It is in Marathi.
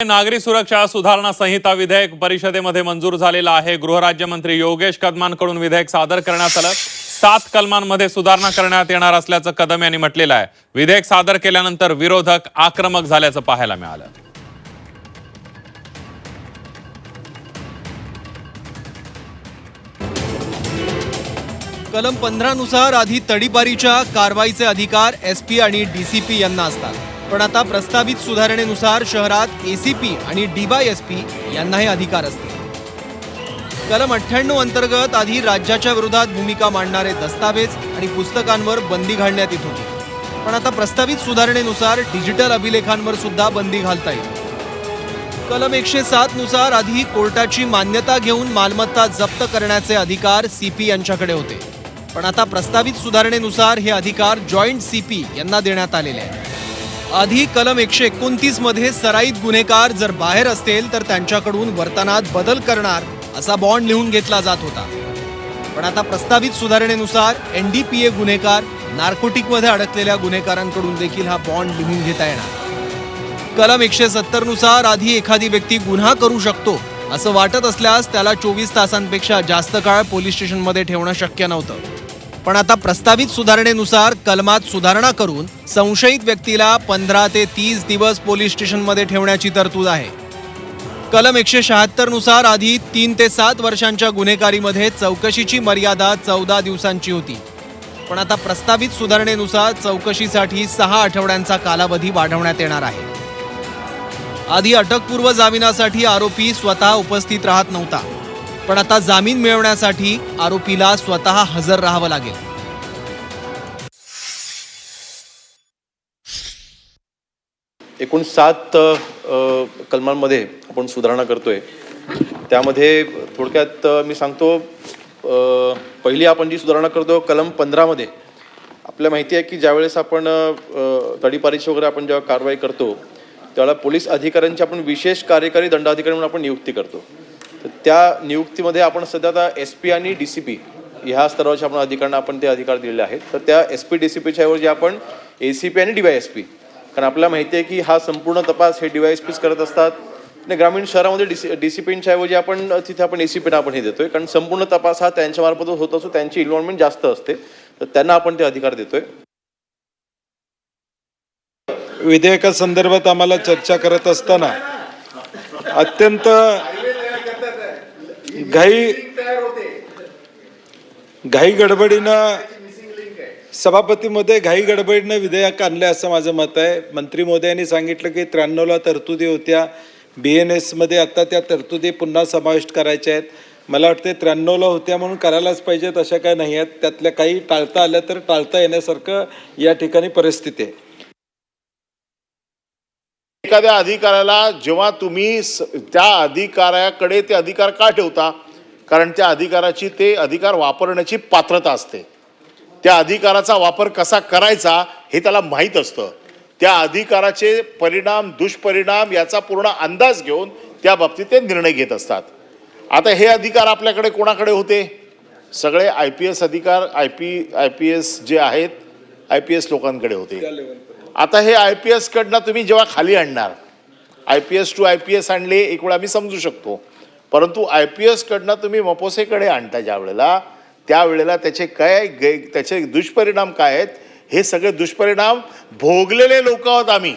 नागरी सुरक्षा सुधारणा संहिता विधेयक परिषदेमध्ये मंजूर झालेला आहे। गृहराज्यमंत्री योगेश कदमांकडून विधेयक सादर करण्यात आलं। 7 कलमांमध्ये सुधारणा करण्यात येणार असल्याचं कदम यांनी म्हटलेलं आहे। विधेयक सादर केल्यानंतर विरोधक आक्रमक झाल्याचं पाहायला मिळालं। कलम 15 नुसार आधी तडीपारीच्या कारवाईचे अधिकार एसपी आणि डीसीपी यांना असतात, पण आता प्रस्तावित सुधारणेनुसार शहरात एसीपी आणि डीवायएसपी यांना हे अधिकार असतील। कलम 98 अंतर्गत आधी राज्याच्या विरोधात भूमिका मांडणारे दस्तावेज आणि पुस्तकांवर बंदी घालण्यात येत होती, पण आता प्रस्तावित सुधारणेनुसार डिजिटल अभिलेखांवर सुद्धा बंदी घालता येईल। कलम 107 नुसार आधी कोर्टाची मान्यता घेऊन मालमत्ता जप्त करण्याचे अधिकार सीपी यांच्याकडे होते, पण आता प्रस्तावित सुधारणेनुसार हे अधिकार जॉईंट सीपी यांना देण्यात आलेले आहेत। आधी कलम 129 मध्ये सराईत गुन्हेगार जर बाहेर असतील तर त्यांच्याकडून वर्तनात बदल करणार असा बॉन्ड लिहून घेतला जात होता, पण आता प्रस्तावित सुधारणेनुसार एनडीपीए गुन्हेगार, नार्कोटिकमध्ये अडकलेल्या गुन्हेगारांकडून देखील हा बॉन्ड लिहून घेता येणार। कलम 170 नुसार आधी एखादी व्यक्ती गुन्हा करू शकतो असं वाटत असल्यास त्याला 24 तासांपेक्षा जास्त काळ पोलीस स्टेशनमध्ये ठेवणं शक्य नव्हतं, पण आता प्रस्तावित सुधारणेनुसार कलमात सुधारणा करून संशयित व्यक्तीला 15 ते 30 दिवस पोलीस स्टेशनमध्ये ठेवण्याची तरतूद आहे। कलम 176 नुसार आधी 3 ते 7 वर्षांच्या गुन्हेगारीमध्ये चौकशीची मर्यादा 14 दिवसांची होती, पण आता प्रस्तावित सुधारणेनुसार चौकशीसाठी 6 आठवड्यांचा कालावधी वाढवण्यात येणार आहे। आधी अटकपूर्व जामिनासाठी आरोपी स्वतः उपस्थित राहत नव्हता, पण आता जामीन मिळवण्यासाठी आरोपीला स्वतः हजर राहावं लागेल। एकूण 7 कलमांमध्ये आपण सुधारणा करतोय। त्यामध्ये थोडक्यात मी सांगतो, पहिली आपण जी सुधारणा करतो कलम 15 मध्ये आपल्याला माहिती आहे की ज्यावेळेस आपण तडीपारीची वगैरे आपण जेव्हा कारवाई करतो त्यावेळेला पोलीस अधिकाऱ्यांची आपण विशेष कार्यकारी दंडाधिकारी म्हणून आपण नियुक्ती करतो। तर त्या नियुक्तीमध्ये आपण सध्या आता एसपी आणि डीसीपी ह्या स्तरावरच्या आपण अधिकाऱ्यांना आपण ते अधिकार दिलेले आहेत। तर त्या एसपी डीसीपीच्या ऐवजी आपण एसीपी आणि डीवायएसपी, कारण आपल्याला माहिती आहे की हा संपूर्ण तपास हे डीवायएसपीच करत असतात आणि ग्रामीण शहरामध्ये डीसीपींच्या ऐवजी आपण तिथे आपण एसीपीना आपण हे देतोय, कारण संपूर्ण तपास हा त्यांच्यामार्फत होत असतो, त्यांची इन्व्हॉल्वमेंट जास्त असते, तर त्यांना आपण ते अधिकार देतोय। विधेयकासंदर्भात आम्हाला चर्चा करत असताना अत्यंत घाई गडबडीनं सभापती महोदय घाई गडबडीनं विधेयक आणले असं माझं मत आहे। मंत्री महोदयांनी सांगितलं की 93ला तरतुदी होत्या, BNS मध्ये आता त्या तरतुदी पुन्हा समाविष्ट करायच्या आहेत। मला वाटते 93ला होत्या म्हणून करायलाच पाहिजेत अशा काय नाही आहेत, त्यातल्या काही टाळता आल्या तर टाळता येण्यासारखं या ठिकाणी परिस्थिती आहे। एखाद्या अधिकाऱ्याला जेव्हा तुम्ही त्या अधिकाऱ्याकडे ते अधिकार का ठेवता, कारण त्या अधिकाराची ते अधिकार वापरण्याची पात्रता असते, त्या अधिकाराचा वापर कसा करायचा हे त्याला माहीत असतं, त्या अधिकाराचे परिणाम दुष्परिणाम याचा पूर्ण अंदाज घेऊन त्या बाबतीत ते निर्णय घेत असतात। आता हे अधिकार आपल्याकडे कोणाकडे होते? सगळे IPS अधिकार IPS जे आहेत IPS लोकांकडे होते। आता हे IPS कडनं तुम्ही जेव्हा खाली आणणार, IPS टू IPS आणले एक वेळा मी समजू शकतो, परंतु IPS कडनं तुम्ही मपोसेकडे आणता ज्या वेळेला, त्यावेळेला त्याचे त्याचे दुष्परिणाम काय आहेत हे सगळे दुष्परिणाम भोगलेले लोक आहोत आम्ही।